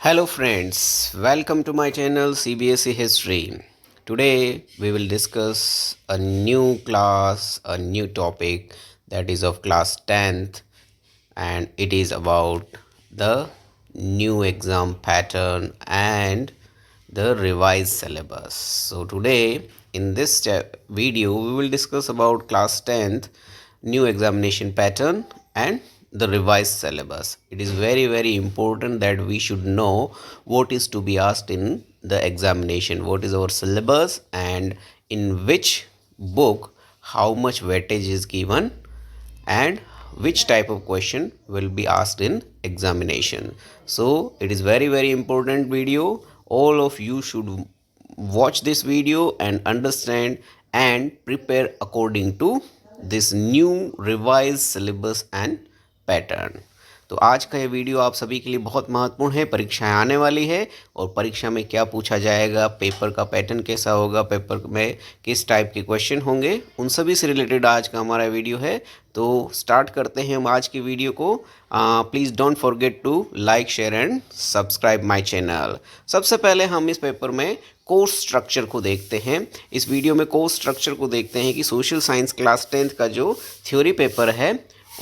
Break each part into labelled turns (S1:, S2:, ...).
S1: Hello friends, welcome to my channel CBSE History. Today we will discuss a new class, a new topic that is of class 10th, and it is about the new exam pattern and the revised syllabus. So today in this video we will discuss about class 10th new examination pattern and the revised syllabus. It is very important that we should know what is to be asked in the examination, what is our syllabus, and in which book how much weightage is given, and which type of question will be asked in examination. So it is very important video. All of you should watch this video and understand and prepare according to this new revised syllabus and pattern. तो आज का ये video आप सभी के लिए बहुत महत्वपूर्ण है। परीक्षाएं आने वाली है और परीक्षा में क्या पूछा जाएगा, पेपर का पैटर्न कैसा होगा, पेपर में किस टाइप के क्वेश्चन होंगे, उन सभी से रिलेटेड आज का हमारा वीडियो है। तो स्टार्ट करते हैं हम आज की वीडियो को। Please don't forget to like, share and subscribe my channel. सबसे पहले हम इस पेपर में कोर्स स्ट्रक्चर को देखते हैं। इस वीडियो में कोर्स स्ट्रक्चर को देखते हैं कि सोशल साइंस क्लास 10th का जो थ्योरी पेपर है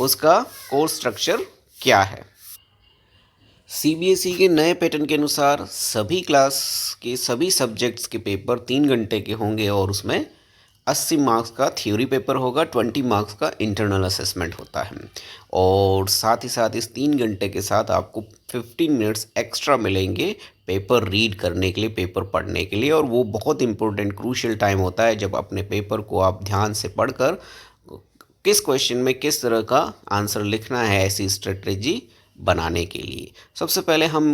S1: उसका कोर्स स्ट्रक्चर क्या है। सीबीएसई के नए पैटर्न के अनुसार सभी क्लास के सभी सब्जेक्ट्स के पेपर 3 घंटे के होंगे और उसमें 80 मार्क्स का थ्योरी पेपर होगा, 20 मार्क्स का इंटरनल असेसमेंट होता है। और साथ ही साथ इस 3 घंटे के साथ आपको 15 मिनट्स एक्स्ट्रा मिलेंगे पेपर रीड करने के लिए, पेपर पढ़ने के लिए। और वो बहुत इंपॉर्टेंट क्रूशियल टाइम होता है जब अपने पेपर को आप ध्यान से पढ़कर किस क्वेश्चन में किस तरह का आंसर लिखना है, ऐसी स्ट्रेटजी बनाने के लिए। सबसे पहले हम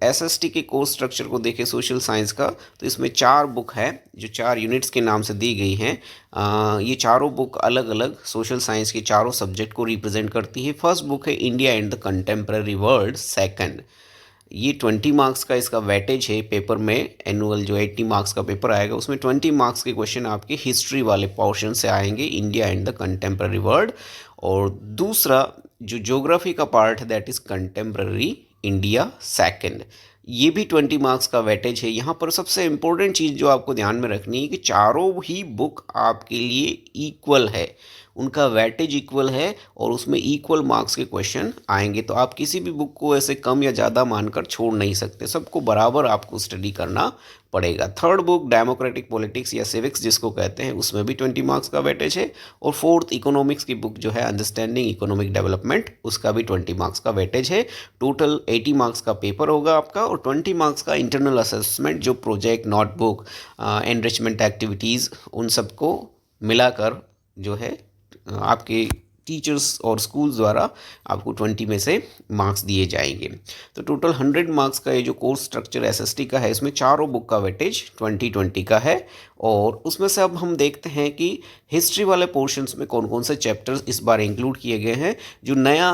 S1: एसएसटी के कोर्स स्ट्रक्चर को देखें सोशल साइंस का। तो इसमें 4 बुक है जो 4 यूनिट्स के नाम से दी गई हैं। ये चारों बुक अलग अलग सोशल साइंस के चारों सब्जेक्ट को रिप्रेजेंट करती है। फर्स्ट बुक है India and the contemporary world. Second, ये 20 मार्क्स का इसका वेटेज है पेपर में। एनुअल जो 80 मार्क्स का पेपर आएगा उसमें 20 मार्क्स के क्वेश्चन आपके हिस्ट्री वाले पोर्शन से आएंगे, India and the contemporary world. और दूसरा जो ज्योग्राफी का पार्ट है that is contemporary India second, ये भी 20 मार्क्स का वेटेज है। यहाँ पर सबसे इम्पोर्टेंट चीज़ जो आपको ध्यान में रखनी है कि चारों ही बुक आपके लिए इक्वल है, उनका वेटेज इक्वल है और उसमें इक्वल मार्क्स के क्वेश्चन आएंगे। तो आप किसी भी बुक को ऐसे कम या ज़्यादा मानकर छोड़ नहीं सकते, सबको बराबर आपको स्टडी करना पड़ेगा। थर्ड बुक डेमोक्रेटिक पॉलिटिक्स या सिविक्स जिसको कहते हैं, उसमें भी 20 मार्क्स का वेटेज है। और फोर्थ इकोनॉमिक्स की बुक जो है अंडरस्टैंडिंग इकोनॉमिक डेवलपमेंट, उसका भी 20 मार्क्स का वेटेज है। टोटल 80 मार्क्स का पेपर होगा आपका और 20 मार्क्स का इंटरनल असेसमेंट, जो प्रोजेक्ट, नोटबुक, एनरिचमेंट एक्टिविटीज़, उन सबको मिलाकर जो है आपके टीचर्स और स्कूल्स द्वारा आपको 20 में से मार्क्स दिए जाएंगे। तो टोटल 100 मार्क्स का ये जो कोर्स स्ट्रक्चर एसएसटी का है, इसमें चारों बुक का वेटेज 20-20 का है। और उसमें से अब हम देखते हैं कि हिस्ट्री वाले पोर्शंस में कौन कौन से चैप्टर्स इस बार इंक्लूड किए गए हैं। जो नया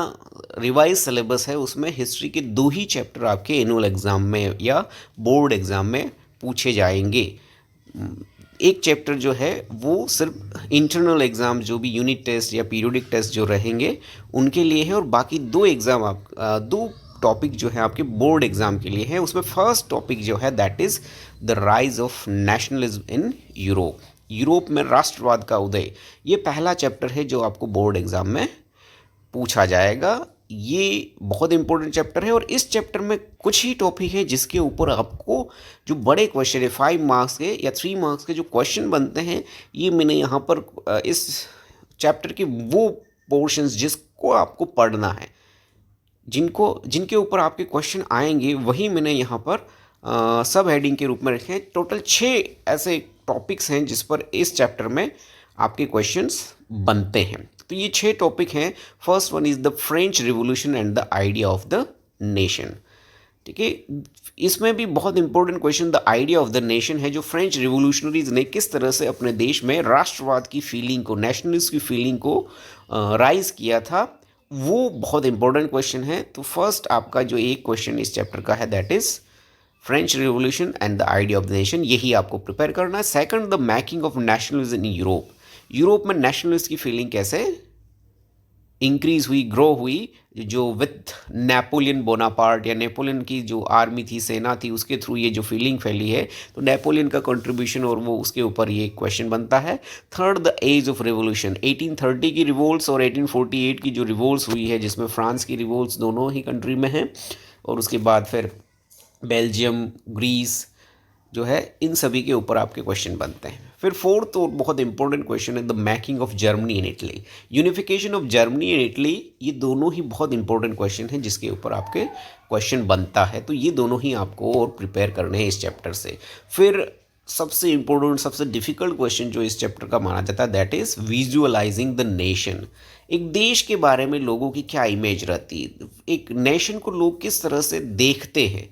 S1: रिवाइज सिलेबस है उसमें हिस्ट्री के 2 ही चैप्टर आपके एनुअल एग्ज़ाम में या बोर्ड एग्ज़ाम में पूछे जाएंगे। एक चैप्टर जो है वो सिर्फ इंटरनल एग्ज़ाम, जो भी यूनिट टेस्ट या पीरियोडिक टेस्ट जो रहेंगे उनके लिए है। और बाकी 2 एग्ज़ाम आप 2 टॉपिक जो है आपके बोर्ड एग्ज़ाम के लिए है। उसमें फर्स्ट टॉपिक जो है that is the rise of nationalism in Europe, Europe में राष्ट्रवाद का उदय। ये पहला चैप्टर है जो आपको बोर्ड एग्ज़ाम में पूछा जाएगा। ये बहुत इंपॉर्टेंट चैप्टर है और इस चैप्टर में कुछ ही टॉपिक है जिसके ऊपर आपको जो बड़े क्वेश्चन है 5 मार्क्स के या 3 मार्क्स के जो क्वेश्चन बनते हैं, ये मैंने यहाँ पर इस चैप्टर के वो पोर्शंस जिसको आपको पढ़ना है, जिनके ऊपर आपके क्वेश्चन आएंगे, वही मैंने यहाँ पर सब हेडिंग के रूप में रखे हैं। टोटल 6 ऐसे टॉपिक्स हैं जिस पर इस चैप्टर में आपके क्वेश्चंस बनते हैं। तो ये 6 टॉपिक हैं। First one is the French revolution and the idea of the nation. ठीक है, इसमें भी बहुत important question the idea of the nation है। जो फ्रेंच रिवोल्यूशनरीज ने किस तरह से अपने देश में राष्ट्रवाद की फीलिंग को, नेशनलिस्ट की फीलिंग को राइज किया था, वो बहुत इंपॉर्टेंट क्वेश्चन है। तो फर्स्ट आपका जो एक क्वेश्चन इस चैप्टर का है that is French revolution and the idea of the nation, यही आपको प्रिपेयर करना है। Second, the making of nationalism in Europe, Europe में नेशनलिस्ट की फीलिंग कैसे इंक्रीज हुई, ग्रो हुई, जो विथ नेपोलियन बोनापार्ट या नेपोलियन की जो आर्मी थी, सेना थी, उसके थ्रू ये जो फीलिंग फैली है, तो नेपोलियन का कंट्रीब्यूशन और वो उसके ऊपर ये क्वेश्चन बनता है। Third, the age of revolution, 1830 की रिवोल्ट्स और 1848 की जो रिवोल्ट्स हुई है, जिसमें फ्रांस की रिवोल्ट्स दोनों ही कंट्री में हैं, और उसके बाद फिर बेल्जियम, ग्रीस जो है, इन सभी के ऊपर आपके क्वेश्चन बनते हैं। फिर फोर्थ और बहुत इंपॉर्टेंट क्वेश्चन है the making of Germany and Italy, unification of Germany and Italy. ये दोनों ही बहुत इंपॉर्टेंट क्वेश्चन हैं जिसके ऊपर आपके क्वेश्चन बनता है, तो ये दोनों ही आपको और प्रिपेयर करने हैं इस चैप्टर से। फिर सबसे इंपॉर्टेंट, सबसे डिफिकल्ट क्वेश्चन जो इस चैप्टर का माना जाता है, that is visualising the nation. एक देश के बारे में लोगों की क्या इमेज रहती है, एक नेशन को लोग किस तरह से देखते हैं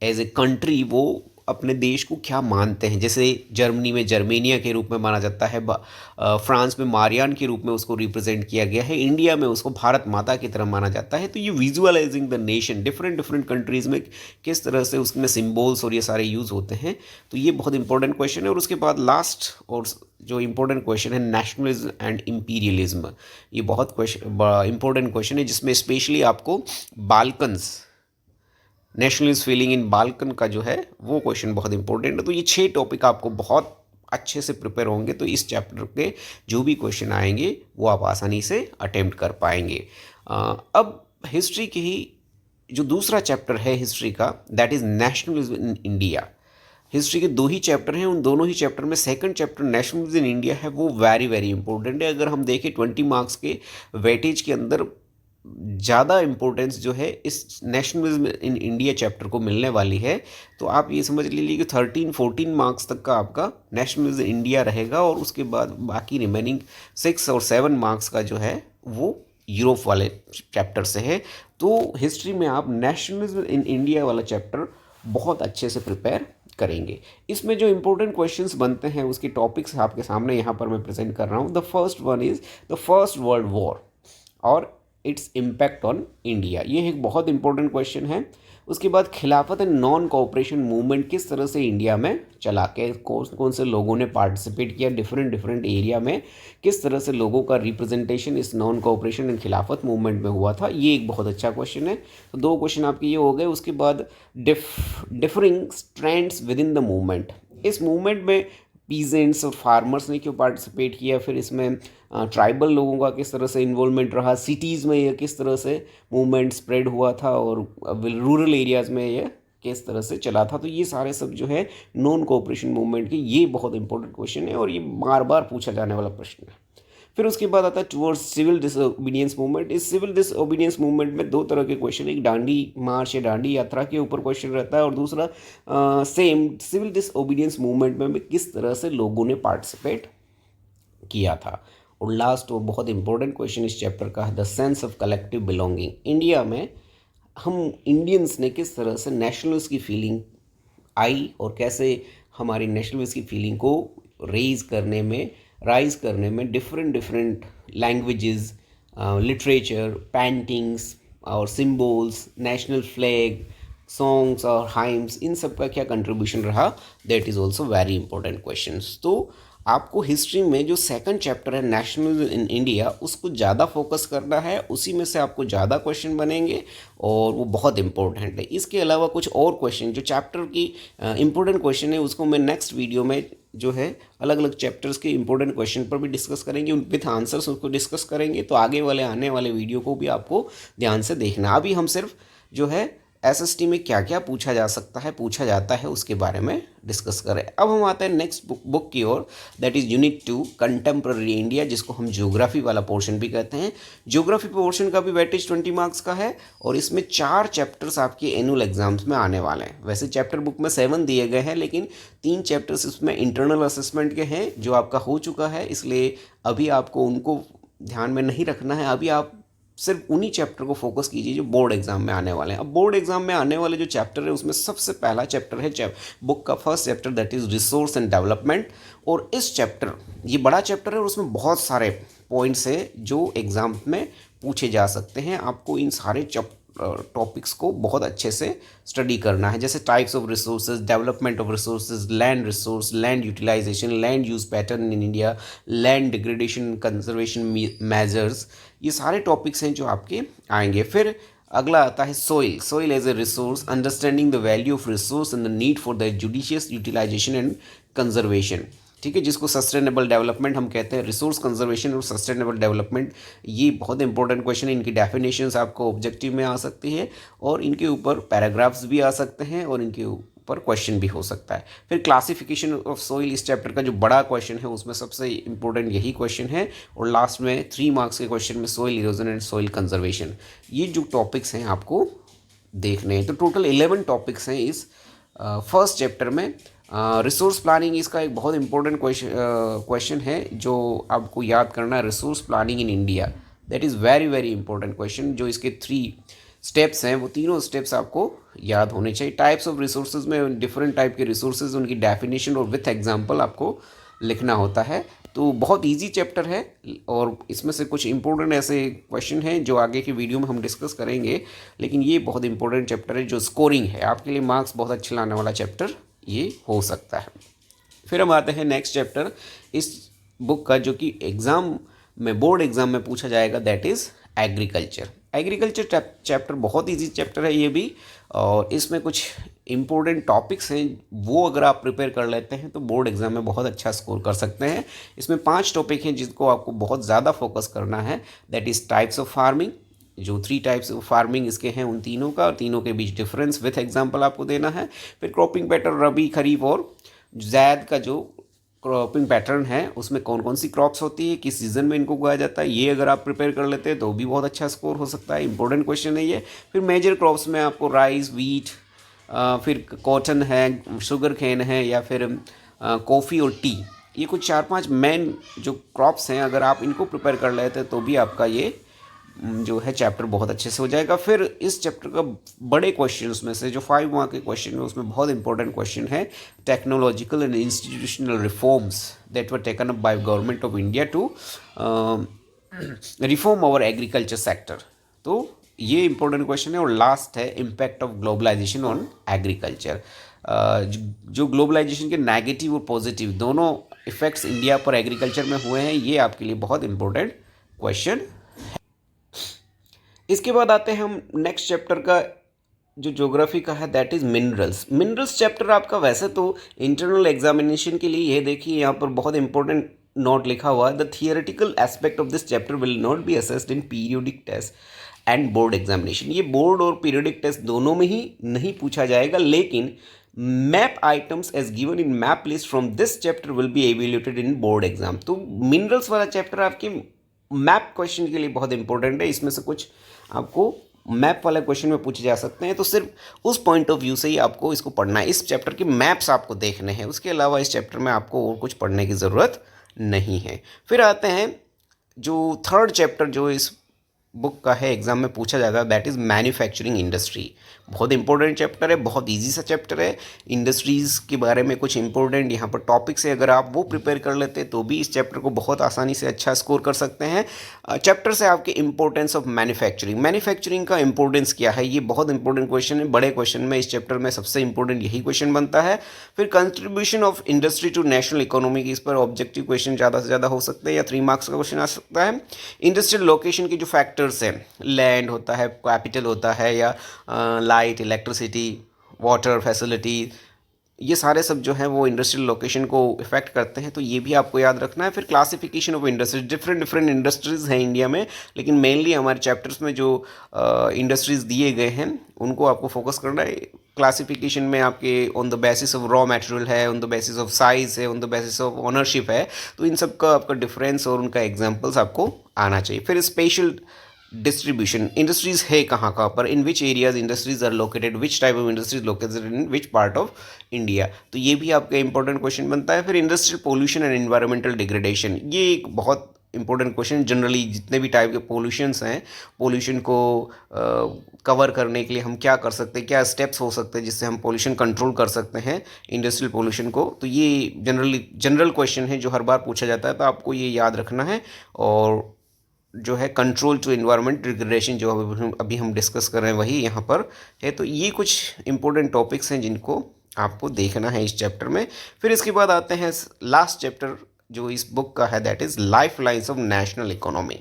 S1: एज ए कंट्री, वो अपने देश को क्या मानते हैं। जैसे जर्मनी में जर्मेनिया के रूप में माना जाता है, फ्रांस में मारियान के रूप में उसको रिप्रेजेंट किया गया है, इंडिया में उसको भारत माता की तरह माना जाता है। तो ये visualising the nation, different different countries में किस तरह से उसमें सिम्बल्स और ये सारे यूज़ होते हैं, तो ये बहुत इंपॉर्टेंट क्वेश्चन है। और उसके बाद लास्ट और जो इंपॉर्टेंट क्वेश्चन है नेशनलिज्म एंड इम्पीरियलिज्म, ये बहुत इंपॉर्टेंट क्वेश्चन है, जिसमें स्पेशली आपको Balkans, nationalist feeling in Balkan का जो है वो क्वेश्चन बहुत इंपॉर्टेंट है। तो ये 6 टॉपिक आपको बहुत अच्छे से प्रिपेयर होंगे, तो इस चैप्टर के जो भी क्वेश्चन आएंगे वो आप आसानी से अटेम्प्ट कर पाएंगे। अब हिस्ट्री की ही जो दूसरा चैप्टर है हिस्ट्री का, that is nationalism in India. History के 2 ही चैप्टर हैं, उन दोनों ही चैप्टर में second chapter nationalism in India है, वो वेरी वेरी इंपॉर्टेंट है। अगर हम देखें 20 मार्क्स के वेटेज के अंदर ज़्यादा इम्पोर्टेंस जो है इस नेशनलिज्म इन इंडिया चैप्टर को मिलने वाली है, तो आप ये समझ लीजिए कि 13-14 मार्क्स तक का आपका नेशनलिज्म इंडिया रहेगा, और उसके बाद बाकी रिमेनिंग 6 और 7 मार्क्स का जो है वो यूरोप वाले चैप्टर से है। तो हिस्ट्री में आप नेशनलिज्म इन इंडिया वाला चैप्टर बहुत अच्छे से प्रिपेयर करेंगे। इसमें जो इंपॉर्टेंट क्वेश्चंस बनते हैं उसके टॉपिक्स आपके सामने यहाँ पर मैं प्रेजेंट कर रहा हूँ। The first one is the first world war और इट्स इम्पैक्ट ऑन इंडिया, ये एक बहुत इंपॉर्टेंट क्वेश्चन है। उसके बाद खिलाफत एंड नॉन कोऑपरेशन मूवमेंट किस तरह से इंडिया में चला के, कौन कौन से लोगों ने पार्टिसिपेट किया डिफरेंट डिफरेंट एरिया में, किस तरह से लोगों का रिप्रेजेंटेशन इस नॉन कोऑपरेशन एंड खिलाफत मूवमेंट में हुआ था, ये एक बहुत अच्छा क्वेश्चन है। तो 2 क्वेश्चन आपके ये हो गए। उसके बाद differing strands with in the movement, इस मूवमेंट में पीजेंट्स और फार्मर्स ने क्यों पार्टिसिपेट किया, फिर इसमें ट्राइबल लोगों का किस तरह से इन्वॉल्वमेंट रहा, सिटीज़ में ये किस तरह से मूवमेंट स्प्रेड हुआ था, और रूरल एरियाज़ में ये किस तरह से चला था। तो ये सारे सब जो है नॉन कोऑपरेशन मूवमेंट के, ये बहुत इंपॉर्टेंट क्वेश्चन है और ये बार बार पूछा जाने वाला प्रश्न है। फिर उसके बाद आता है टुवर्ड्स सिविल डिसओबीडियंस मूवमेंट। इस सिविल डिसओबीडियंस मूवमेंट में 2 तरह के क्वेश्चन, एक दांडी मार्च या दांडी यात्रा के ऊपर क्वेश्चन रहता है, और दूसरा सेम सिविल डिसओबीडियंस मूवमेंट में भी किस तरह से लोगों ने पार्टिसिपेट किया था। और लास्ट और बहुत इंपॉर्टेंट क्वेश्चन इस चैप्टर का है the sense of collective belonging. India में हम इंडियंस ने किस तरह से नेशनलिस्ट की फीलिंग आई और कैसे हमारी नेशनलिस्ट की फीलिंग को राइज करने में different different languages, literature, paintings और सिम्बल्स, नेशनल फ्लैग, सॉन्ग्स और हाइम्स, इन सब का क्या कंट्रीब्यूशन रहा, that is also very important questions. तो आपको हिस्ट्री में जो सेकंड चैप्टर है नेशनलिज्म इन इंडिया, उसको ज़्यादा फोकस करना है, उसी में से आपको ज़्यादा क्वेश्चन बनेंगे और वो बहुत इंपॉर्टेंट है। इसके अलावा कुछ और क्वेश्चन जो चैप्टर की इंपॉर्टेंट क्वेश्चन है उसको मैं नेक्स्ट वीडियो में जो है अलग अलग चैप्टर्स के इंपॉर्टेंट क्वेश्चन पर भी डिस्कस करेंगे, उन विथ आंसर्स उसको डिस्कस करेंगे। तो आगे वाले आने वाले वीडियो को भी आपको ध्यान से देखना। अभी हम सिर्फ जो है एसएसटी में क्या क्या पूछा जाता है उसके बारे में डिस्कस करें। अब हम आते हैं नेक्स्ट बुक की ओर, that is unit 2 contemporary India, जिसको हम ज्योग्राफी वाला पोर्शन भी कहते हैं। ज्योग्राफी पोर्शन का भी वेटेज 20 मार्क्स का है और इसमें 4 चैप्टर्स आपके एनुअल एग्जाम्स में आने वाले हैं। वैसे चैप्टर बुक में 7 दिए गए हैं, लेकिन 3 चैप्टर्स इसमें इंटरनल असेसमेंट के हैं जो आपका हो चुका है, इसलिए अभी आपको उनको ध्यान में नहीं रखना है। अभी आप सिर्फ उन्हीं चैप्टर को फोकस कीजिए जो बोर्ड एग्जाम में आने वाले हैं। अब बोर्ड एग्जाम में आने वाले जो चैप्टर है उसमें सबसे पहला चैप्टर है बुक का first chapter, that is resource and development. और इस चैप्टर, ये बड़ा चैप्टर है और उसमें बहुत सारे पॉइंट्स है जो एग्जाम में पूछे जा सकते हैं। आपको इन सारे टॉपिक्स को बहुत अच्छे से स्टडी करना है, जैसे types of resources, development of resources, land resource, land utilisation, land use pattern in India, land degradation, conservation measures, ये सारे टॉपिक्स हैं जो आपके आएंगे। फिर अगला आता है soil, soil as a resource, understanding the value of resource and the need for the judicious utilisation and conservation, ठीक है, जिसको सस्टेनेबल डेवलपमेंट हम कहते हैं। रिसोर्स कंजर्वेशन और सस्टेनेबल डेवलपमेंट, ये बहुत इंपॉर्टेंट क्वेश्चन है। इनकी डेफिनेशंस आपको ऑब्जेक्टिव में आ सकती है और इनके ऊपर पैराग्राफ्स भी आ सकते हैं और इनके ऊपर क्वेश्चन भी हो सकता है। फिर क्लासिफिकेशन ऑफ सोइल, इस चैप्टर का जो बड़ा क्वेश्चन है उसमें सबसे इंपॉर्टेंट यही क्वेश्चन है। और लास्ट में 3 मार्क्स के क्वेश्चन में soil erosion and soil conservation, ये जो टॉपिक्स हैं आपको देखने हैं। तो टोटल 11 टॉपिक्स हैं इस फर्स्ट चैप्टर में। रिसोर्स प्लानिंग इसका एक बहुत इंपॉर्टेंट क्वेश्चन है जो आपको याद करना है। Resource planning in India, that is very very important question. जो इसके 3 स्टेप्स हैं वो तीनों स्टेप्स आपको याद होने चाहिए। टाइप्स ऑफ रिसोर्सेज में डिफरेंट टाइप के रिसोर्सेज, उनकी डेफिनेशन और विथ एग्जांपल आपको लिखना होता है। तो बहुत इजी चैप्टर है और इसमें से कुछ इंपॉर्टेंट ऐसे क्वेश्चन हैं जो आगे की वीडियो में हम डिस्कस करेंगे, लेकिन ये बहुत इंपॉर्टेंट चैप्टर है जो स्कोरिंग है आपके लिए, मार्क्स बहुत अच्छे लाने वाला चैप्टर ये हो सकता है। फिर हम आते हैं नेक्स्ट चैप्टर इस बुक का, जो कि एग्ज़ाम में, बोर्ड एग्ज़ाम में पूछा जाएगा, that is agriculture. Agriculture chapter बहुत इजी चैप्टर है ये भी, और इसमें कुछ इम्पोर्टेंट टॉपिक्स हैं, वो अगर आप प्रिपेयर कर लेते हैं तो बोर्ड एग्ज़ाम में बहुत अच्छा स्कोर कर सकते हैं। इसमें 5 टॉपिक हैं जिसको आपको बहुत ज़्यादा फोकस करना है, that is types of farming, जो 3 टाइप्स ऑफ फार्मिंग इसके हैं उन तीनों का, और तीनों के बीच डिफरेंस विथ एग्जांपल आपको देना है। फिर क्रॉपिंग पैटर्न, रबी, खरीफ और ज़ैद का जो क्रॉपिंग पैटर्न है उसमें कौन कौन सी क्रॉप्स होती है, किस सीज़न में इनको उगाया जाता है, ये अगर आप प्रिपेयर कर लेते हैं तो भी बहुत अच्छा स्कोर हो सकता है। इंपॉर्टेंट क्वेश्चन है ये। फिर मेजर क्रॉप्स में आपको राइस, वीट, फिर कॉटन है, शुगर केन है, या फिर कॉफ़ी और टी, ये कुछ 4-5 मेन जो क्रॉप्स हैं, अगर आप इनको प्रिपेयर कर लेते हैं तो भी आपका ये जो है चैप्टर बहुत अच्छे से हो जाएगा। फिर इस चैप्टर का बड़े क्वेश्चंस में से जो 5 मार्क के क्वेश्चन है उसमें बहुत इंपॉर्टेंट क्वेश्चन है, technological and institutional reforms that were taken up by government of India to reform our agriculture sector. तो ये इंपॉर्टेंट क्वेश्चन है। और लास्ट है impact of globalisation on agriculture. जो ग्लोबलाइजेशन के नेगेटिव और पॉजिटिव दोनों इफेक्ट्स इंडिया पर एग्रीकल्चर में हुए हैं, ये आपके लिए बहुत इंपॉर्टेंट क्वेश्चन। इसके बाद आते हैं हम नेक्स्ट चैप्टर का जो ज्योग्राफी का है, that is minerals. Minerals chapter आपका वैसे तो इंटरनल एग्जामिनेशन के लिए, ये देखिए यहाँ पर बहुत इंपॉर्टेंट नोट लिखा हुआ है, the theoretical aspect of this chapter will not be assessed in periodic test and board examination. ये बोर्ड और पीरियोडिक टेस्ट दोनों में ही नहीं पूछा जाएगा, लेकिन map items as given in map list from this chapter will be evaluated in board exam. तो मिनरल्स वाला चैप्टर आपके मैप क्वेश्चन के लिए बहुत इंपॉर्टेंट है। इसमें से कुछ आपको मैप वाले क्वेश्चन में पूछे जा सकते हैं, तो सिर्फ उस पॉइंट ऑफ व्यू से ही आपको इसको पढ़ना है। इस चैप्टर के मैप्स आपको देखने हैं, उसके अलावा इस चैप्टर में आपको और कुछ पढ़ने की ज़रूरत नहीं है। फिर आते हैं जो थर्ड चैप्टर जो इस बुक का है, एग्जाम में पूछा जाएगा, दैट इज़ मैन्युफैक्चरिंग इंडस्ट्री। बहुत इंपॉर्टेंट चैप्टर है, बहुत इजी सा चैप्टर है। इंडस्ट्रीज़ के बारे में कुछ इंपॉर्टेंट यहाँ पर टॉपिक्स है, अगर आप वो प्रिपेयर कर लेते तो भी इस चैप्टर को बहुत आसानी से अच्छा स्कोर कर सकते हैं। चैप्टर से आपके इंपॉर्टेंस ऑफ मैन्युफैक्चरिंग, मैन्युफैक्चरिंग का इंपॉर्टेंस क्या है, ये बहुत इंपॉर्टेंट क्वेश्चन है। बड़े क्वेश्चन में इस चैप्टर में सबसे इंपॉर्टेंट यही क्वेश्चन बनता है। फिर contribution of industry to national economy, इस पर ऑब्जेक्टिव क्वेश्चन ज़्यादा से ज़्यादा हो सकते हैं या 3 मार्क्स का क्वेश्चन आ सकता है। इंडस्ट्रियल लोकेशन के जो फैक्टर्स हैं, लैंड होता है, कैपिटल होता है, या लाइट, इलेक्ट्रिसिटी, वाटर फैसिलिटी, ये सारे सब जो हैं वो इंडस्ट्रियल लोकेशन को इफेक्ट करते हैं, तो ये भी आपको याद रखना है। फिर classification of industries, different industries हैं इंडिया में, लेकिन मेनली हमारे चैप्टर्स में जो इंडस्ट्रीज़ दिए गए हैं उनको आपको फोकस करना है। क्लासिफिकेशन में आपके on the basis of raw material है, on the basis of size है, on the basis of ownership है, तो इन सब का आपका डिफरेंस और उनका एग्जाम्पल्स आपको आना चाहिए। फिर स्पेशल डिस्ट्रीब्यूशन, इंडस्ट्रीज है कहाँ कहाँ पर, in which areas industries are located, which type of industries located in which part of India, तो ये भी आपका इंपॉर्टेंट क्वेश्चन बनता है। फिर industrial pollution and environmental degradation, ये एक बहुत इंपॉर्टेंट क्वेश्चन। जनरली जितने भी टाइप के पोल्यूशंस हैं, पोल्यूशन को कवर करने के लिए हम क्या कर सकते हैं, क्या स्टेप्स हो सकते हैं जिससे हम पोल्यूशन कंट्रोल कर सकते हैं, इंडस्ट्रियल पोल्यूशन को, तो ये जनरल क्वेश्चन है जो हर बार पूछा जाता है, तो आपको ये याद रखना है। और जो है कंट्रोल टू इन्वायरमेंट डिग्रेडेशन, जो अभी हम डिस्कस कर रहे हैं वही यहाँ पर है। तो ये कुछ इंपॉर्टेंट टॉपिक्स हैं जिनको आपको देखना है इस चैप्टर में। फिर इसके बाद आते हैं लास्ट चैप्टर जो इस बुक का है, that is life lines of national economy.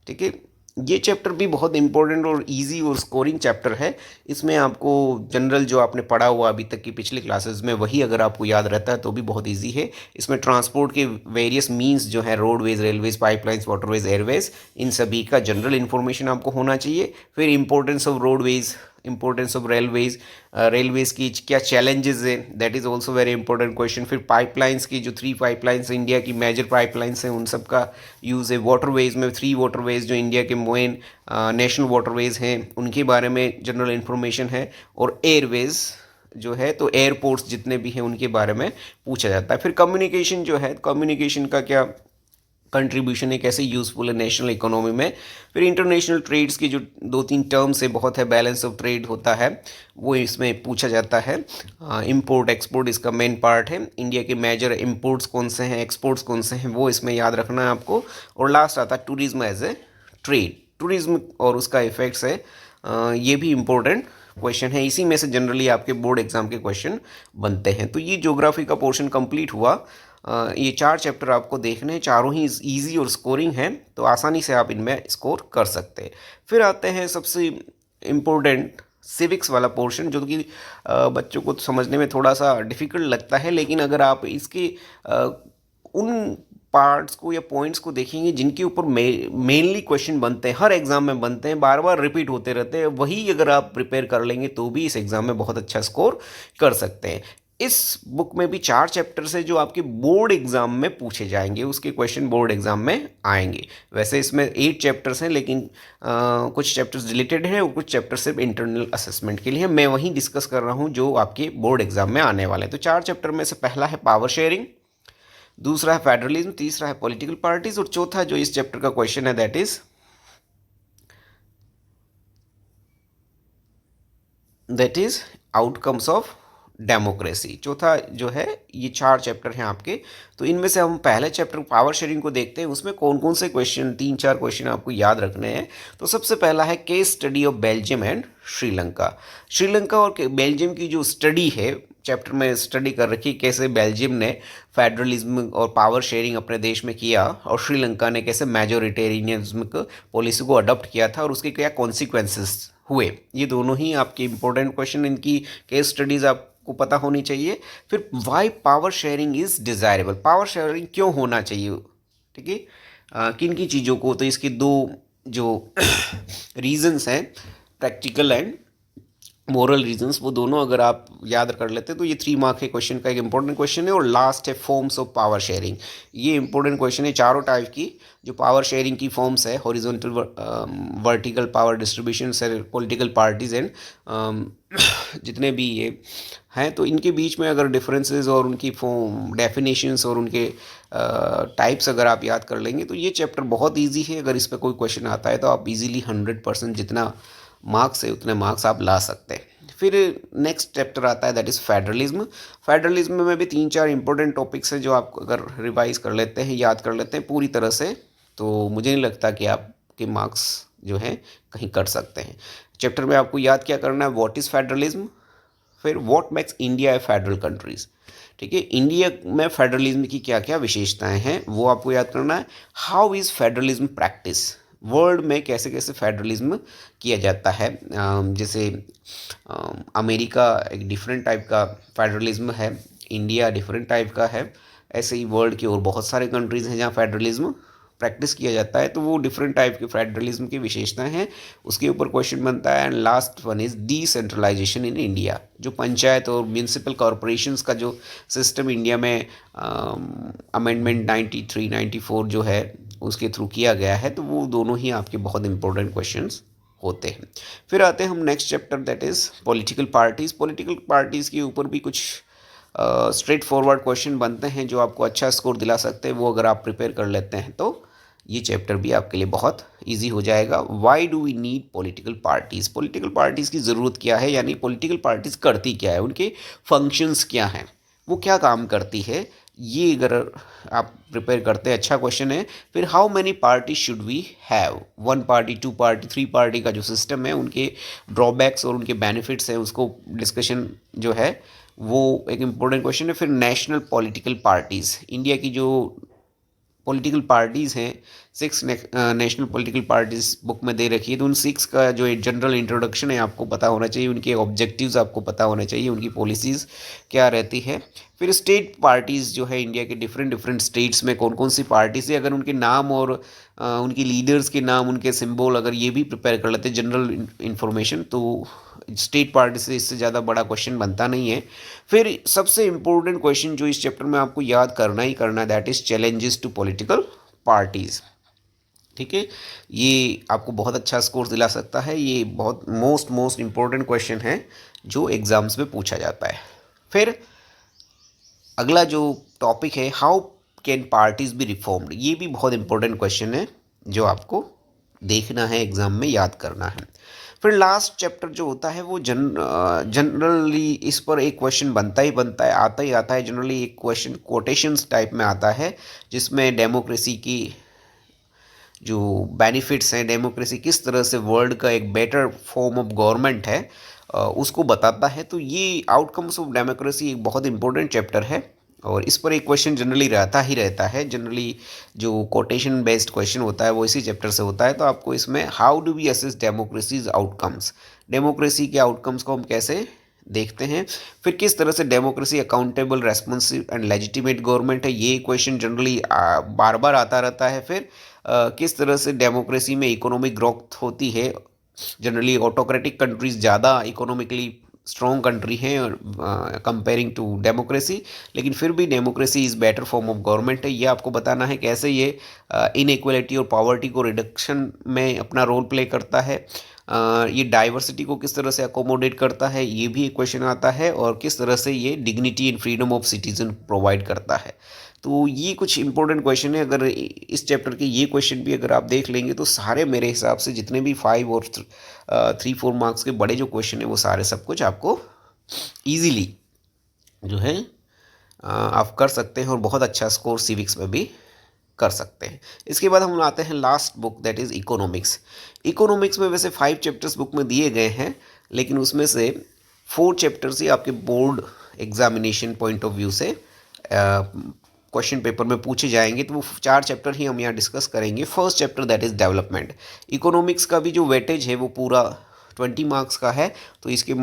S1: ठीक है, ये चैप्टर भी बहुत इंपॉर्टेंट और इजी और स्कोरिंग चैप्टर है। इसमें आपको जनरल जो आपने पढ़ा हुआ अभी तक की पिछली क्लासेस में वही अगर आपको याद रहता है तो भी बहुत इजी है। इसमें ट्रांसपोर्ट के वेरियस मींस जो है roadways, railways, pipelines, waterways, airways, इन सभी का जनरल इन्फॉर्मेशन आपको होना चाहिए। फिर importance of roadways, importance of railways, railways की क्या चैलेंजेस है, that is also very important question. फिर पाइपलाइंस की जो 3 पाइपलाइंस इंडिया की मेजर पाइपलाइंस हैं उन सब का यूज़ है। वाटरवेज में 3 वाटरवेज जो इंडिया के मेन नेशनल वाटरवेज हैं उनके बारे में जनरल इन्फॉर्मेशन है। और एयरवेज जो है तो एयरपोर्ट्स जितने भी हैं उनके बारे में पूछा जाता है। फिर कम्युनिकेशन जो है, कम्युनिकेशन का क्या कंट्रीब्यूशन है, कैसे यूज़फुल है नेशनल इकोनॉमी में। फिर इंटरनेशनल ट्रेड्स की जो 2-3 टर्म्स है बहुत है, बैलेंस ऑफ ट्रेड होता है वो इसमें पूछा जाता है। इंपोर्ट एक्सपोर्ट इसका मेन पार्ट है। इंडिया के मेजर इंपोर्ट्स कौन से हैं, एक्सपोर्ट्स कौन से हैं, वो इसमें याद रखना है आपको। और लास्ट आता है tourism as a trade, tourism और उसका इफेक्ट्स है। ये भी इम्पोर्टेंट क्वेश्चन है। इसी में से जनरली आपके बोर्ड एग्जाम के क्वेश्चन बनते हैं। तो ये ज्योग्राफी का पोर्शन कंप्लीट हुआ। ये 4 चैप्टर आपको देखने हैं, चारों ही इजी और स्कोरिंग हैं, तो आसानी से आप इनमें स्कोर कर सकते हैं। फिर आते हैं सबसे इम्पोर्टेंट सिविक्स वाला पोर्शन, जो कि बच्चों को समझने में थोड़ा सा डिफ़िकल्ट लगता है, लेकिन अगर आप इसके उन पार्ट्स को या पॉइंट्स को देखेंगे जिनके ऊपर मेनली क्वेश्चन बनते हैं, हर एग्ज़ाम में बनते हैं, बार बार रिपीट होते रहते हैं, वही अगर आप प्रिपेयर कर लेंगे तो भी इस एग्ज़ाम में बहुत अच्छा स्कोर कर सकते हैं। इस बुक में भी 4 चैप्टर्स हैं जो आपके बोर्ड एग्ज़ाम में पूछे जाएंगे, उसके क्वेश्चन बोर्ड एग्ज़ाम में आएंगे। वैसे इसमें 8 चैप्टर्स हैं, लेकिन कुछ चैप्टर्स डिलीटेड हैं और कुछ चैप्टर सिर्फ इंटरनल असेसमेंट के लिए हैं। मैं वहीं डिस्कस कर रहा हूँ जो आपके बोर्ड एग्ज़ाम में आने वाले हैं। तो 4 चैप्टर में से पहला है पावर शेयरिंग, दूसरा है फेडरलिज्म, तीसरा है पॉलिटिकल पार्टीज, और चौथा जो इस चैप्टर का क्वेश्चन है that is outcomes of democracy. चौथा जो है, ये 4 चैप्टर हैं आपके। तो इनमें से हम पहले चैप्टर पावर शेयरिंग को देखते हैं। उसमें कौन कौन से क्वेश्चन, 3-4 क्वेश्चन आपको याद रखने हैं। तो सबसे पहला है case study of Belgium and Sri Lanka. Sri Lanka और बेल्जियम की जो स्टडी है, चैप्टर में स्टडी कर रखी कैसे बेल्जियम ने फेडरलिज्म और पावर शेयरिंग अपने देश में किया और श्रीलंका ने कैसे मेजोरिटेरियनिज्म पॉलिसी को अडॉप्ट किया था और उसके क्या कॉन्सिक्वेंसेस हुए। ये दोनों ही आपके इंपॉर्टेंट क्वेश्चन, इनकी केस स्टडीज़ आपको पता होनी चाहिए। फिर why power sharing is desirable, power sharing क्यों होना चाहिए, ठीक है, किन की चीज़ों को। तो इसके 2 जो रीजंस हैं, प्रैक्टिकल एंड मोरल रीजंस, वो दोनों अगर आप याद कर लेते हैं तो ये 3 मार्क के क्वेश्चन का एक इंपॉर्टेंट क्वेश्चन है। और लास्ट है फॉर्म्स ऑफ पावर शेयरिंग। ये इंपॉर्टेंट क्वेश्चन है। चारों टाइप की जो पावर शेयरिंग की फॉर्म्स है, हॉरिजॉन्टल, वर्टिकल पावर डिस्ट्रीब्यूशन से पॉलिटिकल पार्टीज एंड जितने भी ये हैं, तो इनके बीच में अगर डिफरेंसेस और उनकी फॉर्म डेफिनेशंस और उनके टाइप्स अगर आप याद कर लेंगे तो ये चैप्टर बहुत ईजी है। अगर इस पर कोई क्वेश्चन आता है तो आप इजीली 100% जितना मार्क्स है उतने मार्क्स आप ला सकते हैं। फिर नेक्स्ट चैप्टर आता है दैट इज़ फेडरलिज्म। फेडरलिज्म में भी 3-4 इंपॉर्टेंट टॉपिक्स हैं जो आप अगर रिवाइज कर लेते हैं, याद कर लेते हैं पूरी तरह से, तो मुझे नहीं लगता कि आपके मार्क्स जो हैं कहीं कट सकते हैं। चैप्टर में आपको याद क्या करना है, व्हाट इज़ फेडरलिज्म, फिर what makes India A federal countries. ठीक है, इंडिया में फेडरलिज्म की क्या क्या विशेषताएं हैं वो आपको याद करना है। How is federalism practice, world में कैसे कैसे फेडरलिज्म किया जाता है। जैसे अमेरिका एक डिफरेंट टाइप का फेडरलिज्म है, इंडिया डिफरेंट टाइप का है, ऐसे ही वर्ल्ड की और बहुत सारे कंट्रीज़ हैं जहाँ फेडरलिज्म प्रैक्टिस किया जाता है। तो वो डिफरेंट टाइप के फेडरलिज्म की विशेषताएं हैं, उसके ऊपर क्वेश्चन बनता है। And last one is decentralisation in India, जो पंचायत और म्यूनसिपल कॉरपोरेशंस का जो सिस्टम इंडिया में अमेंडमेंट 93-94 जो है उसके थ्रू किया गया है, तो वो दोनों ही आपके बहुत इंपॉर्टेंट क्वेश्चंस होते हैं। फिर आते हैं हम next chapter that is political parties. Political parties के ऊपर भी कुछ स्ट्रेट फॉरवर्ड क्वेश्चन बनते हैं जो आपको अच्छा स्कोर दिला सकते हैं। वो अगर आप प्रिपेयर कर लेते हैं तो ये चैप्टर भी आपके लिए बहुत इजी हो जाएगा। Why do we need political parties, political parties की ज़रूरत क्या है, यानी पॉलिटिकल पार्टीज़ करती क्या है, उनके फंक्शंस क्या हैं, वो क्या काम करती है, ये अगर आप प्रिपेयर करते हैं, अच्छा क्वेश्चन है। फिर how many party should we have, 1 party, 2 party, 3 party का जो सिस्टम है, उनके ड्रॉबैक्स और उनके बेनिफिट्स हैं, उसको डिस्कशन जो है वो एक इम्पोर्टेंट क्वेश्चन है। फिर नेशनल पॉलिटिकल पार्टीज़, इंडिया की जो पॉलिटिकल पार्टीज़ हैं, 6 नेशनल पॉलिटिकल पार्टीज़ बुक में दे रखी है, तो उन 6 का जो जनरल इंट्रोडक्शन है आपको पता होना चाहिए, उनके ऑब्जेक्टिव्स आपको पता होने चाहिए, उनकी पॉलिसीज़ क्या रहती है। फिर स्टेट पार्टीज़ जो है, इंडिया के डिफरेंट डिफरेंट स्टेट्स में कौन कौन सी पार्टीज़ है, अगर उनके नाम और उनकी लीडर्स के नाम, उनके सिंबल अगर ये भी प्रिपेयर कर लेते हैं जनरल इन्फॉर्मेशन, तो स्टेट पार्टी से इससे ज़्यादा बड़ा क्वेश्चन बनता नहीं है। फिर सबसे इम्पोर्टेंट क्वेश्चन जो इस चैप्टर में आपको याद करना ही करना है, that is challenges to political parties. ठीक है, ये आपको बहुत अच्छा स्कोर दिला सकता है, ये बहुत मोस्ट इम्पोर्टेंट क्वेश्चन है जो एग्ज़ाम्स में पूछा जाता है। फिर अगला जो टॉपिक है, how can parties B reformed, ये भी बहुत इंपॉर्टेंट क्वेश्चन है जो आपको देखना है, एग्ज़ाम में याद करना है। फिर लास्ट चैप्टर जो होता है वो जनरली इस पर एक क्वेश्चन बनता ही बनता है, आता ही आता है। जनरली एक क्वेश्चन कोटेशंस टाइप में आता है, जिसमें डेमोक्रेसी की जो बेनिफिट्स हैं, डेमोक्रेसी किस तरह से वर्ल्ड का एक बेटर फॉर्म ऑफ गवर्नमेंट है, उसको बताता है। तो ये आउटकम्स ऑफ डेमोक्रेसी एक बहुत इंपॉर्टेंट चैप्टर है, और इस पर एक क्वेश्चन जनरली रहता है। जनरली जो कोटेशन बेस्ड क्वेश्चन होता है वो इसी चैप्टर से होता है। तो आपको इसमें how do we assess democracies outcomes, democracy के आउटकम्स को हम कैसे देखते हैं। फिर किस तरह से democracy accountable, responsive and legitimate government है, ये क्वेश्चन जनरली बार बार आता रहता है। फिर किस तरह से डेमोक्रेसी में इकोनॉमिक ग्रोथ होती है, जनरली ऑटोक्रेटिक कंट्रीज ज़्यादा इकोनॉमिकली स्ट्रॉन्ग कंट्री हैं कंपेयरिंग टू डेमोक्रेसी, लेकिन फिर भी democracy is better form of government है। ये आपको बताना है कैसे ये इनइक्वलिटी और पॉवर्टी को रिडक्शन में अपना रोल प्ले करता है, ये डाइवर्सिटी को किस तरह से अकोमोडेट करता है, ये भी एक क्वेश्चन आता है, और किस तरह से ये dignity and freedom of citizen provide करता है। तो ये कुछ इंपॉर्टेंट क्वेश्चन है। अगर इस चैप्टर के ये क्वेश्चन भी अगर आप देख लेंगे तो सारे मेरे हिसाब से जितने भी 5 और 3-4 मार्क्स के बड़े जो क्वेश्चन है वो सारे सब कुछ आपको ईजीली जो है आप कर सकते हैं, और बहुत अच्छा स्कोर सिविक्स में भी कर सकते हैं। इसके बाद हम आते हैं last book, that is economics. Economics में वैसे 5 चैप्टर्स बुक में दिए गए हैं, लेकिन उसमें से 4 चैप्टर्स ही आपके board examination point of view से क्वेश्चन पेपर में पूछे जाएंगे। तो वो 4 चैप्टर ही हम यहाँ डिस्कस करेंगे। First chapter that is development. Economics का भी जो वेटेज है वो पूरा 20 मार्क्स का है, तो इसके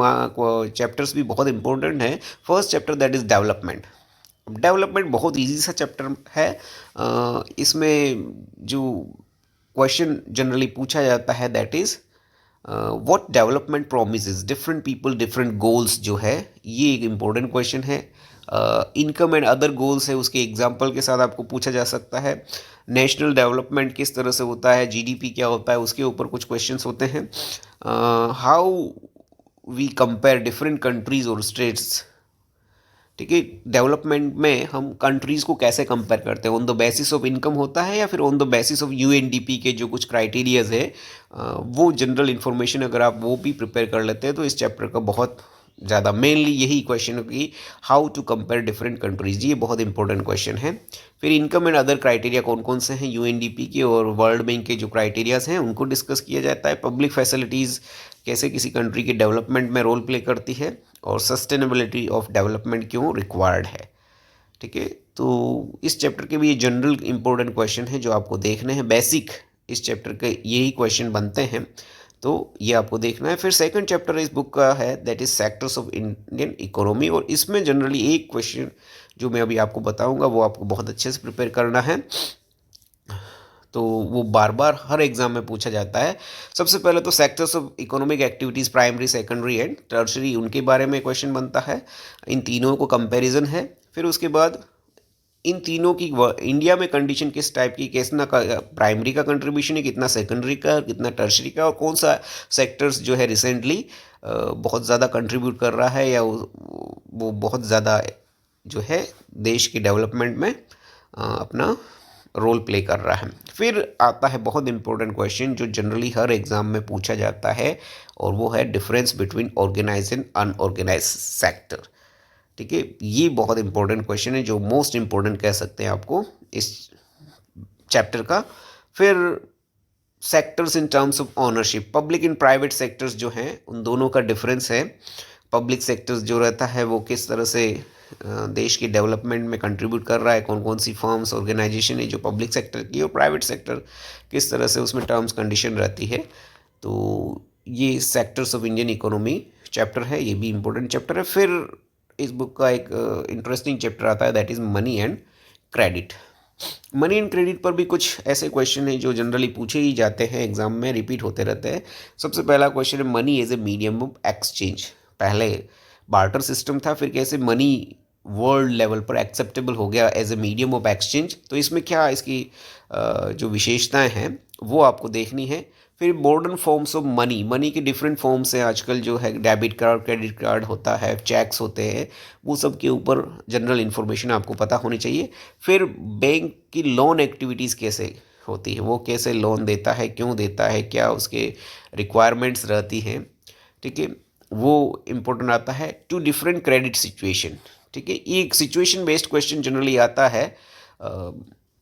S1: चैप्टर्स भी बहुत इंपॉर्टेंट हैं। First chapter that is development. Development बहुत इजी सा चैप्टर है। इसमें जो क्वेश्चन जनरली पूछा जाता है that is what development promises different people different goals, जो है ये एक इम्पोर्टेंट क्वेश्चन है। इनकम एंड अदर गोल्स है, उसके एग्जांपल के साथ आपको पूछा जा सकता है। नेशनल डेवलपमेंट किस तरह से होता है, जीडीपी क्या होता है, उसके ऊपर कुछ क्वेश्चंस होते हैं। How we compare different countries और स्टेट्स। ठीक है, डेवलपमेंट में हम कंट्रीज़ को कैसे कंपेयर करते हैं, on the basis of income होता है या फिर on the basis of UNDP के जो कुछ क्राइटेरियाज है, वो जनरल इन्फॉर्मेशन अगर आप वो भी प्रिपेयर कर लेते हैं तो इस चैप्टर का बहुत ज़्यादा मेनली यही क्वेश्चन है कि how to compare different countries, ये बहुत इंपॉर्टेंट क्वेश्चन है। फिर इनकम एंड अदर क्राइटेरिया कौन कौन से हैं, यूएनडीपी के और वर्ल्ड बैंक के जो क्राइटेरियाज हैं उनको डिस्कस किया जाता है। पब्लिक फैसिलिटीज़ कैसे किसी कंट्री के डेवलपमेंट में रोल प्ले करती है, और सस्टेनेबिलिटी ऑफ डेवलपमेंट क्यों रिक्वायर्ड है। ठीक है, तो इस चैप्टर के भी ये जनरल इंपॉर्टेंट क्वेश्चन है जो आपको देखने हैं। बेसिक इस चैप्टर के यही क्वेश्चन बनते हैं, तो ये आपको देखना है। फिर सेकंड चैप्टर इस बुक का है that is sectors of Indian economy, और इसमें जनरली एक क्वेश्चन जो मैं अभी आपको बताऊंगा वो आपको बहुत अच्छे से प्रिपेयर करना है, तो वो बार बार हर एग्जाम में पूछा जाता है। सबसे पहले तो sectors of economic activities primary, secondary and tertiary, उनके बारे में क्वेश्चन बनता है। इन तीनों को कंपैरिजन है। फिर उसके बाद इन तीनों की इंडिया में कंडीशन किस टाइप की, कितना का प्राइमरी का कंट्रीब्यूशन है, कितना सेकेंडरी का, कितना टर्शरी का, और कौन सा सेक्टर्स जो है रिसेंटली बहुत ज़्यादा कंट्रीब्यूट कर रहा है या वो बहुत ज़्यादा जो है देश के डेवलपमेंट में अपना रोल प्ले कर रहा है। फिर आता है बहुत इंपॉर्टेंट क्वेश्चन जो जनरली हर एग्ज़ाम में पूछा जाता है, और वो है difference between organise and unorganise sector. ठीक है, ये बहुत इंपॉर्टेंट क्वेश्चन है, जो मोस्ट इंपॉर्टेंट कह सकते हैं आपको इस चैप्टर का। फिर sectors in terms of ownership, public and private sectors जो हैं उन दोनों का डिफरेंस है। पब्लिक सेक्टर्स जो रहता है वो किस तरह से देश की डेवलपमेंट में कंट्रीब्यूट कर रहा है, कौन कौन सी फर्म्स ऑर्गेनाइजेशन है जो पब्लिक सेक्टर की, और प्राइवेट सेक्टर किस तरह से उसमें टर्म्स कंडीशन रहती है। तो ये sectors of Indian economy chapter है, ये भी इम्पोर्टेंट चैप्टर है। फिर इस बुक का एक इंटरेस्टिंग चैप्टर आता है, that is money and credit. Money and credit पर भी कुछ ऐसे क्वेश्चन हैं जो जनरली पूछे ही जाते हैं एग्जाम में, रिपीट होते रहते हैं। सबसे पहला क्वेश्चन है money as a medium of exchange. पहले बार्टर सिस्टम था, फिर कैसे मनी वर्ल्ड लेवल पर एक्सेप्टेबल हो गया as a medium of exchange. तो इसमें क्या इसकी जो विशेषताएं हैं वो आपको देखनी है। फिर modern forms of money, money के डिफरेंट फॉर्म्स हैं आजकल, जो है डेबिट कार्ड, क्रेडिट कार्ड होता है, चेक्स होते हैं, वो सब के ऊपर जनरल इन्फॉर्मेशन आपको पता होनी चाहिए। फिर बैंक की लोन एक्टिविटीज़ कैसे होती है, वो कैसे लोन देता है, क्यों देता है, क्या उसके रिक्वायरमेंट्स रहती हैं, ठीक है, वो इम्पोर्टेंट आता है। टू डिफरेंट क्रेडिट सिचुएशन, ठीक है, ये एक सिचुएशन बेस्ड क्वेश्चन जनरली आता है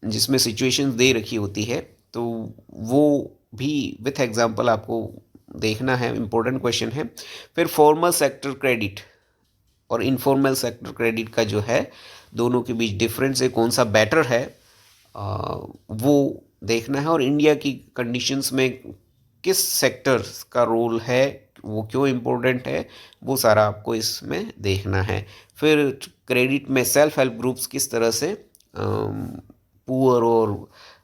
S1: जिसमें सिचुएशंस दे रखी होती है, तो वो भी विथ एग्जांपल आपको देखना है, इम्पोर्टेंट क्वेश्चन है। फिर फॉर्मल सेक्टर क्रेडिट और इनफॉर्मल सेक्टर क्रेडिट का जो है दोनों के बीच डिफरेंस है, कौन सा बेटर है वो देखना है। और इंडिया की कंडीशंस में किस सेक्टर का रोल है, वो क्यों इम्पोर्टेंट है, वो सारा आपको इसमें देखना है। फिर क्रेडिट में सेल्फ हेल्प ग्रुप्स किस तरह से पुअर और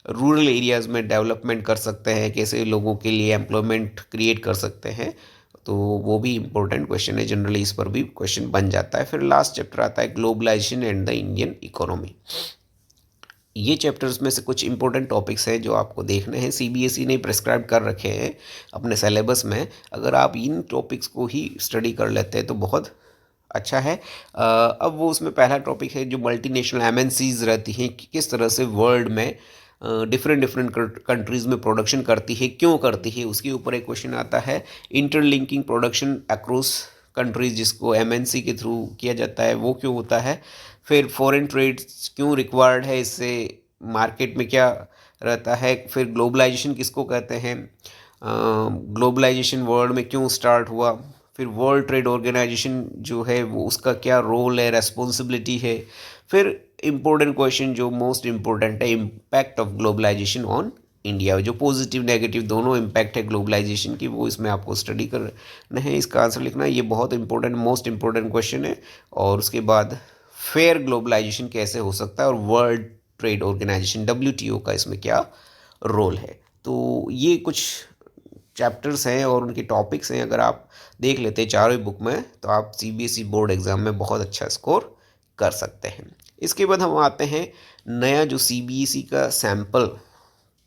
S1: रूरल एरियाज़ में डेवलपमेंट कर सकते हैं, कैसे लोगों के लिए एम्प्लॉयमेंट क्रिएट कर सकते हैं, तो वो भी इम्पोर्टेंट क्वेश्चन है, जनरली इस पर भी क्वेश्चन बन जाता है। फिर लास्ट चैप्टर आता है globalisation and the Indian economy. ये चैप्टर्स में से कुछ इंपॉर्टेंट टॉपिक्स हैं जो आपको देखने हैं, सीबीएसई ने प्रेस्क्राइब कर रखे हैं अपने सिलेबस में। अगर आप इन टॉपिक्स को ही स्टडी कर लेते हैं तो बहुत अच्छा है। अब वो उसमें पहला टॉपिक है जो मल्टीनेशनल एमएनसीज रहती हैं, किस तरह से वर्ल्ड में डिफरेंट कंट्रीज़ में प्रोडक्शन करती है, क्यों करती है, उसके ऊपर एक क्वेश्चन आता है। इंटरलिंकिंग प्रोडक्शन अक्रॉस कंट्रीज़, जिसको एमएनसी के थ्रू किया जाता है, वो क्यों होता है। फिर फॉरेन ट्रेड क्यों रिक्वायर्ड है, इससे मार्केट में क्या रहता है। फिर ग्लोबलाइजेशन किसको कहते हैं, ग्लोबलाइजेशन वर्ल्ड में क्यों स्टार्ट हुआ। फिर वर्ल्ड ट्रेड ऑर्गेनाइजेशन जो है वो उसका क्या रोल है, रेस्पॉन्सिबिलिटी है। फिर इम्पोर्टेंट क्वेश्चन जो मोस्ट इम्पोर्टेंट है, impact of globalisation on India, जो पॉजिटिव नेगेटिव दोनों इम्पैक्ट है ग्लोबलाइजेशन की, वो इसमें आपको स्टडी करना है, इसका आंसर लिखना है। ये बहुत इंपॉर्टेंट मोस्ट इम्पोर्टेंट क्वेश्चन है। और उसके बाद फेयर ग्लोबलाइजेशन कैसे हो सकता है, और वर्ल्ड ट्रेड ऑर्गेनाइजेशन WTO का इसमें क्या रोल है। तो ये कुछ चैप्टर्स हैं और उनके टॉपिक्स हैं, अगर आप देख लेते हैं चारों ही बुक में तो आप सीबीएसई बोर्ड एग्ज़ाम में बहुत अच्छा स्कोर कर सकते हैं। इसके बाद हम आते हैं नया जो सीबीएसई का सैम्पल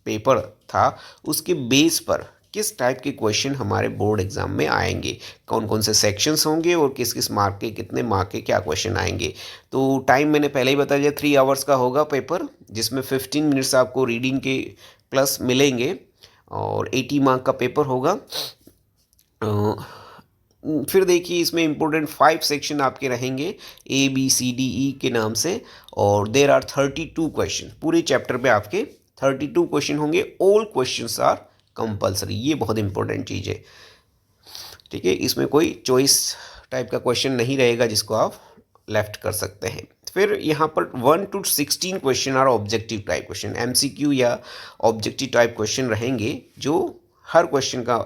S1: पेपर था, उसके बेस पर किस टाइप के क्वेश्चन हमारे बोर्ड एग्जाम में आएंगे, कौन कौन से सेक्शंस होंगे और किस किस मार्क के, कितने मार्क के क्या क्वेश्चन आएंगे। तो टाइम मैंने पहले ही बता दिया, 3 आवर्स का होगा पेपर, जिसमें 15 मिनट्स आपको रीडिंग के प्लस मिलेंगे और 80 मार्क का पेपर होगा। फिर देखिए इसमें इम्पोर्टेंट 5 सेक्शन आपके रहेंगे ABCDE के नाम से, और देर आर 32 क्वेश्चन, पूरे चैप्टर पे आपके 32 क्वेश्चन होंगे। ऑल क्वेश्चंस आर कंपलसरी, ये बहुत इंपॉर्टेंट चीज़ है, ठीक है। इसमें कोई चॉइस टाइप का क्वेश्चन नहीं रहेगा जिसको आप लेफ्ट कर सकते हैं। फिर यहाँ पर 1 to 16 question are objective type question, MCQ या ऑब्जेक्टिव टाइप क्वेश्चन रहेंगे, जो हर क्वेश्चन का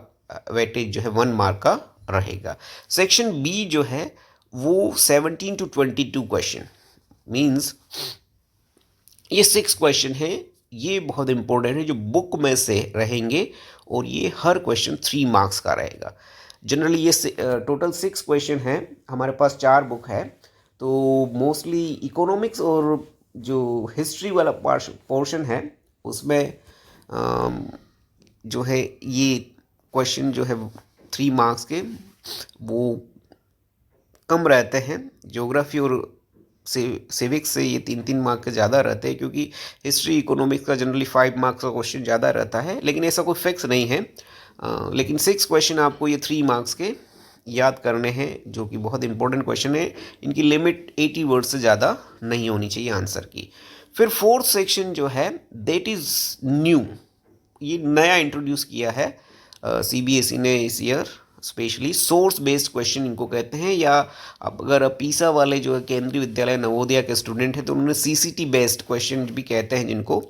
S1: वेटेज जो है 1 मार्क का रहेगा। सेक्शन B जो है वो 17 to 22 क्वेश्चन, मीन्स ये 6 क्वेश्चन है, ये बहुत इंपॉर्टेंट है, जो बुक में से रहेंगे और ये हर क्वेश्चन 3 मार्क्स का रहेगा। जनरली ये टोटल 6 क्वेश्चन है, हमारे पास 4 बुक है, तो मोस्टली इकोनॉमिक्स और जो हिस्ट्री वाला पोर्शन है उसमें जो है ये क्वेश्चन जो है 3 मार्क्स के वो कम रहते हैं। ज्योग्राफी और सिविक्स से ये 3-3 मार्क के ज़्यादा रहते हैं, क्योंकि हिस्ट्री इकोनॉमिक्स का जनरली 5 मार्क्स का क्वेश्चन ज़्यादा रहता है, लेकिन ऐसा कोई फिक्स नहीं है। लेकिन 6 क्वेश्चन आपको ये 3 मार्क्स के याद करने हैं, जो कि बहुत इंपॉर्टेंट क्वेश्चन है। इनकी लिमिट 80 वर्ड से ज़्यादा नहीं होनी चाहिए आंसर की। फिर फोर्थ सेक्शन जो है दैट इज़ न्यू, ये नया इंट्रोड्यूस किया है सीबीएसई ने इस year, specially source based question इनको कहते हैं। या अब अगर पीसा वाले जो है केंद्रीय विद्यालय नवोदया के स्टूडेंट हैं तो उन्होंने सीसीटी बेस्ड क्वेश्चन भी कहते हैं जिनको,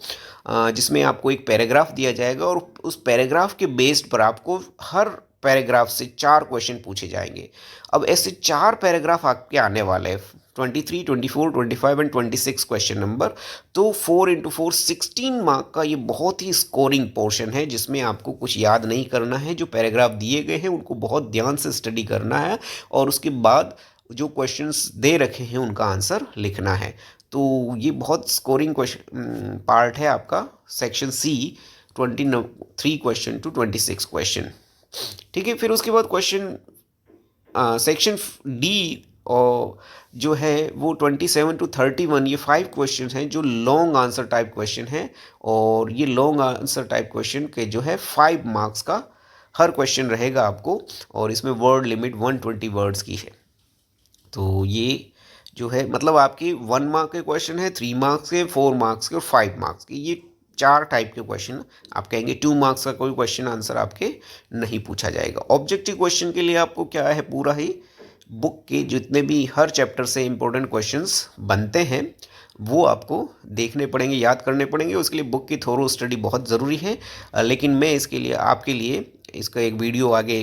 S1: जिसमें आपको एक पैराग्राफ दिया जाएगा और उस पैराग्राफ के बेस्ड पर आपको हर पैराग्राफ से 4 क्वेश्चन पूछे जाएंगे। अब ऐसे 4 पैराग्राफ आपके आने वाले हैं, 23, 24, 25 एंड 26 क्वेश्चन नंबर। तो 4 इंटू 4 16 मार्क का ये बहुत ही स्कोरिंग पोर्शन है, जिसमें आपको कुछ याद नहीं करना है। जो पैराग्राफ दिए गए हैं उनको बहुत ध्यान से स्टडी करना है और उसके बाद जो क्वेश्चंस दे रखे हैं उनका आंसर लिखना है। तो ये बहुत स्कोरिंग क्वेश्चन पार्ट है आपका section C, 23 question to 26 question. ठीक है, फिर उसके बाद क्वेश्चन सेक्शन डी और जो है वो 27 टू 31, ये 5 क्वेश्चन हैं जो लॉन्ग आंसर टाइप क्वेश्चन हैं। और ये लॉन्ग आंसर टाइप क्वेश्चन के जो है 5 मार्क्स का हर क्वेश्चन रहेगा आपको, और इसमें वर्ड लिमिट 120 वर्ड्स की है। तो ये जो है मतलब आपके 1 मार्क के क्वेश्चन है, 3 मार्क्स के, 4 मार्क्स के और 5 मार्क्स के, ये 4 टाइप के क्वेश्चन आप कहेंगे। 2 मार्क्स का कोई क्वेश्चन आंसर आपके नहीं पूछा जाएगा। ऑब्जेक्टिव क्वेश्चन के लिए आपको क्या है, पूरा ही बुक के जितने भी हर चैप्टर से इम्पोर्टेंट क्वेश्चंस बनते हैं वो आपको देखने पड़ेंगे, याद करने पड़ेंगे। उसके लिए बुक की थोरो स्टडी बहुत ज़रूरी है। लेकिन मैं इसके लिए आपके लिए इसका एक वीडियो आगे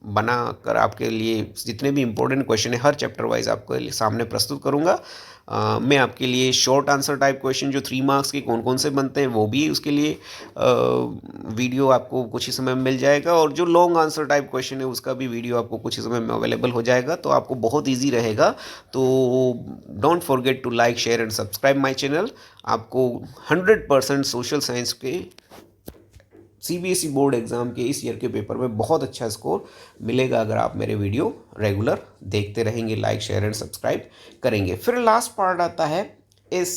S1: बना कर आपके लिए जितने भी इम्पोर्टेंट क्वेश्चन है हर चैप्टर वाइज आपके सामने प्रस्तुत करूँगा। मैं आपके लिए शॉर्ट आंसर टाइप क्वेश्चन जो 3 मार्क्स के कौन कौन से बनते हैं वो भी उसके लिए वीडियो आपको कुछ ही समय में मिल जाएगा, और जो लॉन्ग आंसर टाइप क्वेश्चन है उसका भी वीडियो आपको कुछ ही समय में अवेलेबल हो जाएगा। तो आपको बहुत ईजी रहेगा। तो don't forget to like, share and subscribe my channel. आपको 100% सोशल साइंस के सीबीएसई बोर्ड एग्ज़ाम के इस ईयर के पेपर में बहुत अच्छा स्कोर मिलेगा अगर आप मेरे वीडियो रेगुलर देखते रहेंगे, लाइक, शेयर एंड सब्सक्राइब करेंगे। फिर लास्ट पार्ट आता है इस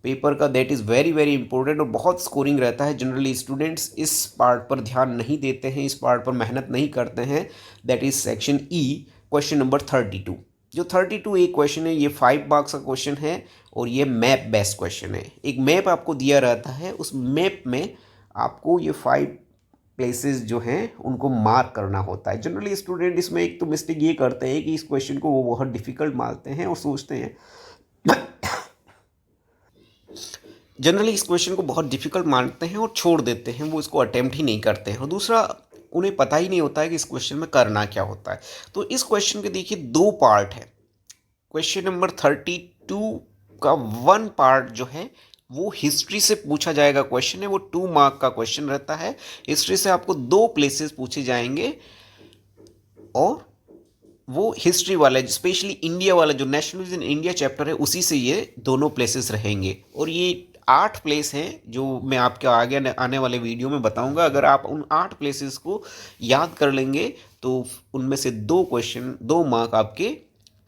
S1: पेपर का, that is very very important और बहुत स्कोरिंग रहता है। जनरली स्टूडेंट्स इस पार्ट पर ध्यान नहीं देते हैं, इस पार्ट पर मेहनत नहीं करते हैं। That is section E, question number 32। जो 32 एक क्वेश्चन है, ये 5 मार्क्स का क्वेश्चन है और ये मैप बेस्ड क्वेश्चन है। एक मैप आपको दिया रहता है, उस मैप में आपको ये 5 प्लेसेस जो हैं उनको मार्क करना होता है। जनरली स्टूडेंट इसमें एक तो मिस्टेक ये करते हैं कि इस क्वेश्चन को वो बहुत डिफिकल्ट मानते हैं और सोचते हैं जनरली इस क्वेश्चन को बहुत डिफिकल्ट मानते हैं और छोड़ देते हैं, वो इसको अटेम्प्ट ही नहीं करते हैं। और दूसरा, उन्हें पता ही नहीं होता है कि इस क्वेश्चन में करना क्या होता है। तो इस क्वेश्चन के देखिए 2 पार्ट है। क्वेश्चन नंबर 32 का 1 पार्ट जो है वो हिस्ट्री से पूछा जाएगा क्वेश्चन है, वो 2 मार्क का क्वेश्चन रहता है। हिस्ट्री से आपको 2 प्लेसेस पूछे जाएंगे और वो हिस्ट्री वाला, स्पेशली इंडिया वाला जो नेशनल इन इंडिया चैप्टर है उसी से ये दोनों प्लेसेस रहेंगे। और ये 8 प्लेस हैं जो मैं आपके आगे आने वाले वीडियो में बताऊंगा। अगर आप उन 8 प्लेसेस को याद कर लेंगे तो उनमें से 2 क्वेश्चन 2 मार्क आपके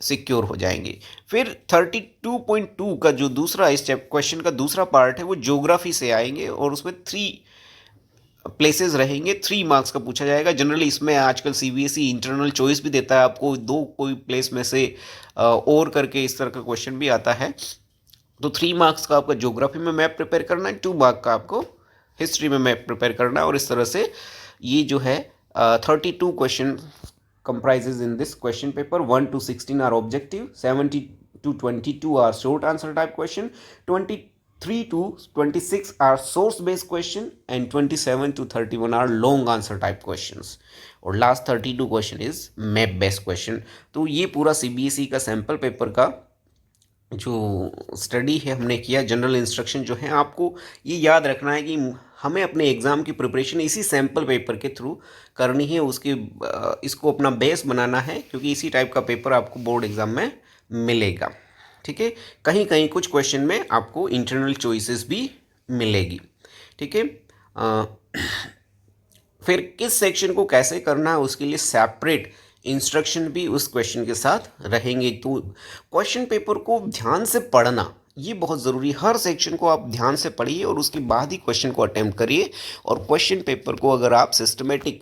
S1: सिक्योर हो जाएंगे। फिर 32.2 का जो दूसरा इस क्वेश्चन का दूसरा पार्ट है वो ज्योग्राफी से आएंगे और उसमें 3 प्लेसेस रहेंगे, 3 मार्क्स का पूछा जाएगा। जनरली इसमें आजकल सीबीएसई इंटरनल चॉइस भी देता है आपको, 2 कोई प्लेस में से और करके इस तरह का क्वेश्चन भी आता है। तो 3 मार्क्स का आपका ज्योग्राफी में मैप प्रिपेयर करना है, 2 मार्क का आपको हिस्ट्री में मैप प्रिपेयर करना है। और इस तरह से ये जो है 32 question comprises in this question paper. 1 to 16 are objective, 17 to 22 are short answer type question, 23 to 26 are source based question, and 27 to 31 are long answer type questions. और last 32 question is map based question. तो ये पूरा CBSE का sample paper का जो study है हमने किया। जनरल इंस्ट्रक्शन जो है आपको ये याद रखना है कि हमें अपने एग्ज़ाम की प्रिपरेशन इसी सैम्पल पेपर के थ्रू करनी है, उसके इसको अपना बेस बनाना है, क्योंकि इसी टाइप का पेपर आपको बोर्ड एग्ज़ाम में मिलेगा। ठीक है, कहीं कहीं कुछ क्वेश्चन में आपको इंटरनल चॉइसेस भी मिलेगी। ठीक है, फिर किस सेक्शन को कैसे करना है उसके लिए सेपरेट इंस्ट्रक्शन भी उस क्वेश्चन के साथ रहेंगे। तो क्वेश्चन पेपर को ध्यान से पढ़ना ये बहुत ज़रूरी है। हर सेक्शन को आप ध्यान से पढ़िए और उसके बाद ही क्वेश्चन को अटेम्प्ट करिए। और क्वेश्चन पेपर को अगर आप सिस्टमेटिक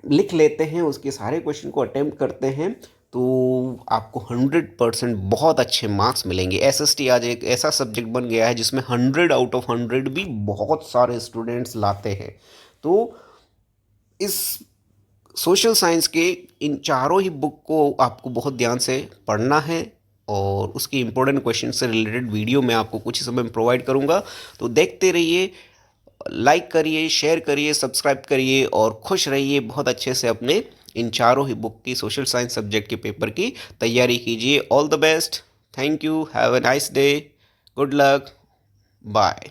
S1: लिख लेते हैं, उसके सारे क्वेश्चन को अटेम्प्ट करते हैं, तो आपको 100% बहुत अच्छे मार्क्स मिलेंगे। एसएसटी आज एक ऐसा सब्जेक्ट बन गया है जिसमें 100 आउट ऑफ 100 भी बहुत सारे स्टूडेंट्स लाते हैं। तो इस सोशल साइंस के इन चारों ही बुक को आपको बहुत ध्यान से पढ़ना है, और उसके इम्पोर्टेंट क्वेश्चन से रिलेटेड वीडियो मैं आपको कुछ ही समय में प्रोवाइड करूँगा। तो देखते रहिए, लाइक करिए, शेयर करिए, सब्सक्राइब करिए और खुश रहिए। बहुत अच्छे से अपने इन चारों ही बुक की सोशल साइंस सब्जेक्ट के पेपर की तैयारी कीजिए। All the best, thank you, have a nice day, good luck, bye.